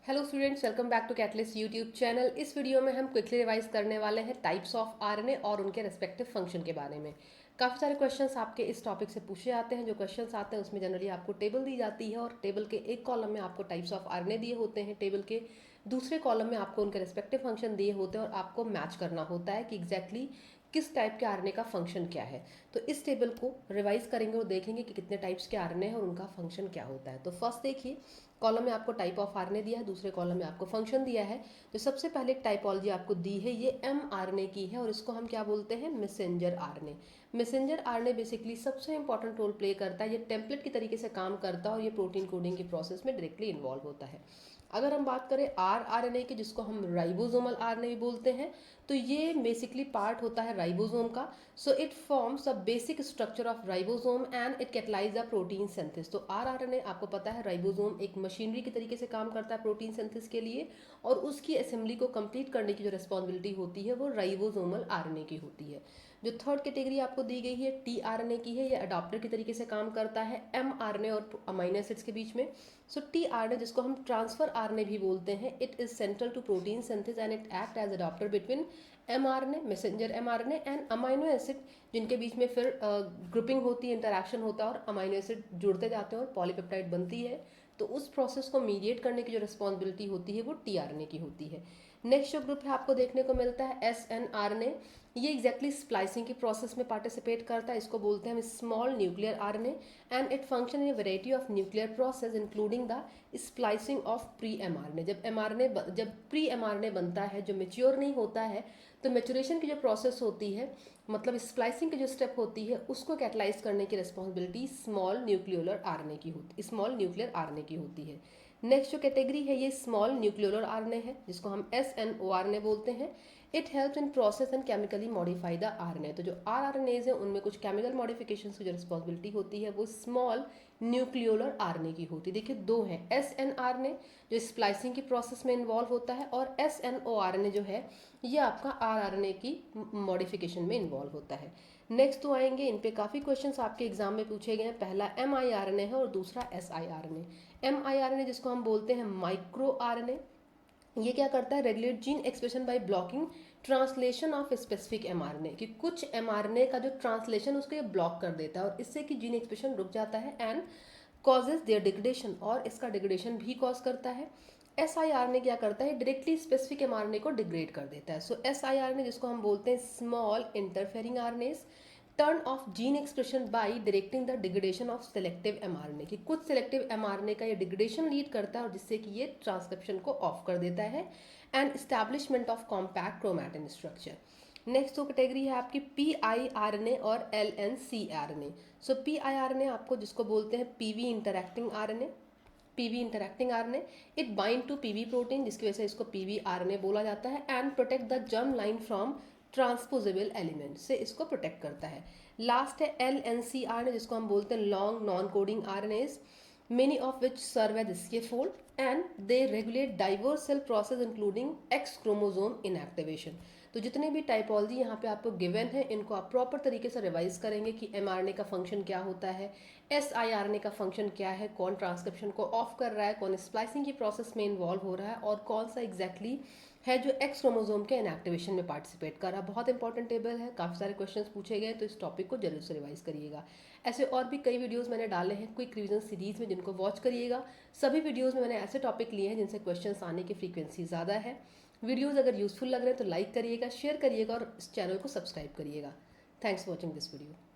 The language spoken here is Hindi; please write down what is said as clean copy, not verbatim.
Hello students, welcome back to Catalyst YouTube channel. इस वीडियो में हम क्विकली रिवाइज करने वाले हैं टाइप्स ऑफ आरएनए और उनके रेस्पेक्टिव फंक्शन के बारे में। काफ़ी सारे क्वेश्चंस आपके इस टॉपिक से पूछे जाते हैं। जो क्वेश्चंस आते हैं उसमें जनरली आपको टेबल दी जाती है और टेबल के एक कॉलम में आपको टाइप्स ऑफ आरएनए दिए होते हैं, टेबल के दूसरे कॉलम में आपको उनके रेस्पेक्टिव फंक्शन दिए होते हैं और आपको मैच करना होता है कि एग्जैक्टली किस टाइप के आरएनए का फंक्शन क्या है। तो इस टेबल को रिवाइज करेंगे और देखेंगे कि कितने टाइप्स के आरएनए हैं और उनका फंक्शन क्या होता है। तो फर्स्ट देखिए, कॉलम में आपको टाइप ऑफ आरएनए दिया है, दूसरे कॉलम में आपको फंक्शन दिया है। तो सबसे पहले टाइपोलॉजी आपको दी है, ये एम आरएनए की है और इसको हम क्या बोलते हैं, messenger RNA. Messenger RNA basically सबसे इंपॉर्टेंट रोल प्ले करता है, ये टेम्पलेट की तरीके से काम करता है और ये प्रोटीन कोडिंग की प्रोसेस में डायरेक्टली इन्वॉल्व होता है। अगर हम बात करें आर आरएनए की, जिसको हम राइबोसोमल आरएनए भी बोलते हैं, तो ये बेसिकली पार्ट होता है राइबोसोम का। So it forms a basic structure of ribosome and it catalyse a protein synthesis. तो आर आरएनए आपको पता है, राइबोसोम एक मशीनरी की तरीके से काम करता है प्रोटीन सिंथेसिस के लिए, और उसकी असेंबली को कंप्लीट करने की जो रिस्पॉन्सिबिलिटी होती है वो राइबोसोमल आरएनए की होती है। जो थर्ड कैटेगरी आपको दी गई है टी आरएनए की है, ये अडॉप्टर की तरीके से काम करता है एम आरएनए और अमीनो एसिड्स के बीच में। सो टी आरएनए, जिसको हम ट्रांसफर आरएनए भी बोलते हैं, it is central to protein synthesis and it act as adaptor between mRNA, messenger mRNA and amino acid, जिनके बीच में फिर ग्रुपिंग होती है, इंटरेक्शन होता है और अमीनो एसिड जुड़ते जाते हैं और पॉलीपेप्टाइड बनती है। तो उस प्रोसेस को मीडिएट करने की जो रिस्पॉन्सिबिलिटी होती है वो टीआरएनए की होती है। नेक्स्ट जो ग्रुप है आपको देखने को मिलता है एसएनआरएनए। ये एग्जैक्टली स्प्लाइसिंग की प्रोसेस में पार्टिसिपेट करता है, इसको बोलते हैं हम small nuclear RNA and it function in variety of nuclear process including the splicing of pre mRNA. जब प्री एमआरएनए बनता है, जो मेच्योर नहीं होता है, तो मेचुरेशन की जो प्रोसेस होती है, मतलब स्प्लाइसिंग की जो स्टेप होती है, उसको कैटलाइज करने की रिस्पॉन्सिबिलिटी स्मॉल न्यूक्लियोलर आरएनए की होती स्मॉल न्यूक्लियर आरएनए की होती है। नेक्स्ट जो कैटेगरी है ये स्मॉल न्यूक्लियोलर आरएनए है, जिसको हम एसएनओ आरएनए बोलते हैं। It helps in process and chemically modify the RNA. तो जो आरएनएज है उनमें कुछ केमिकल मॉडिफिकेशन की जो रिस्पॉन्सिबिलिटी होती है वो स्मॉल न्यूक्लियोलर आरएनए की होती है। देखिए दो है, एसएनआरएनए जो स्प्लाइसिंग की प्रोसेस में इन्वॉल्व होता है, और एसएनओ आरएनए जो है ये आपका आरआरएनए की मॉडिफिकेशन में इन्वॉल्व होता है। नेक्स्ट तो आएंगे, इन पे काफ़ी क्वेश्चंस आपके एग्जाम में पूछे गए हैं। पहला M I R N A है और दूसरा S I R N A. M I R N A, जिसको हम बोलते हैं माइक्रो आर एन ए, ये क्या करता है, regulate gene expression by blocking translation of specific mRNA, कि कुछ एमआरएनए का जो ट्रांसलेशन उसको ये ब्लॉक कर देता है और इससे कि जीन एक्सप्रेशन रुक जाता है एंड कॉजेज देयर डिग्रेडेशन, और इसका डिग्रेडेशन भी कॉज करता है। एस आई आर ने क्या करता है, डायरेक्टली स्पेसिफिक एमआरएनए को डिग्रेड कर देता है। सो एस आई आर ने, जिसको हम बोलते हैं small interfering RNS, turn off gene expression by directing the degradation of selective mRNA, कि कुछ सेलेक्टिव एमआरएनए का ये डिग्रेडेशन लीड करता है और जिससे कि ये ट्रांसक्रिप्शन को ऑफ कर देता है and establishment of compact chromatin structure. Next तो कैटेगरी है आपकी P I R N A और L N C R N A. So P I R N A आपको जिसको बोलते हैं PV interacting R N A, PV interacting RNA, it bind to PV protein, जिसकी वजह से इसको पीवी आरएनए बोला जाता है, and protect the germ line from transposable element, से इसको प्रोटेक्ट करता है। लास्ट है एल एन सी आरएनए, जिसको हम बोलते हैं long non coding RNS, many of which serve as scaffold and they regulate diverse cell process including X chromosome inactivation। तो जितने भी टाइपोलॉजी यहाँ पे आपको गिवन है, इनको आप प्रॉपर तरीके से रिवाइज करेंगे कि एमआरएनए का फंक्शन क्या होता है, एसआईआरएनए का फंक्शन क्या है, कौन ट्रांसक्रिप्शन को ऑफ कर रहा है, कौन स्प्लाइसिंग की प्रोसेस में इन्वॉल्व हो रहा है, और कौन सा एग्जैक्टली है जो एक्स क्रोमोसोम के इनएक्टिवेशन में पार्टिसिपेट कर रहा है। बहुत इंपॉर्टेंट टेबल है, काफ़ी सारे क्वेश्चंस पूछे गए, तो इस टॉपिक को जरूर से रिवाइज करिएगा। ऐसे और भी कई वीडियोस मैंने डाले हैं क्विक रिवीजन सीरीज में, जिनको वॉच करिएगा। सभी वीडियोस में मैंने ऐसे टॉपिक लिए हैं जिनसे क्वेश्चंस आने की फ्रीक्वेंसी ज़्यादा है। वीडियोस अगर यूजफुल लग रहे हैं तो लाइक करिएगा, शेयर करिएगा और इस चैनल को सब्सक्राइब करिएगा। Thanks for watching this video.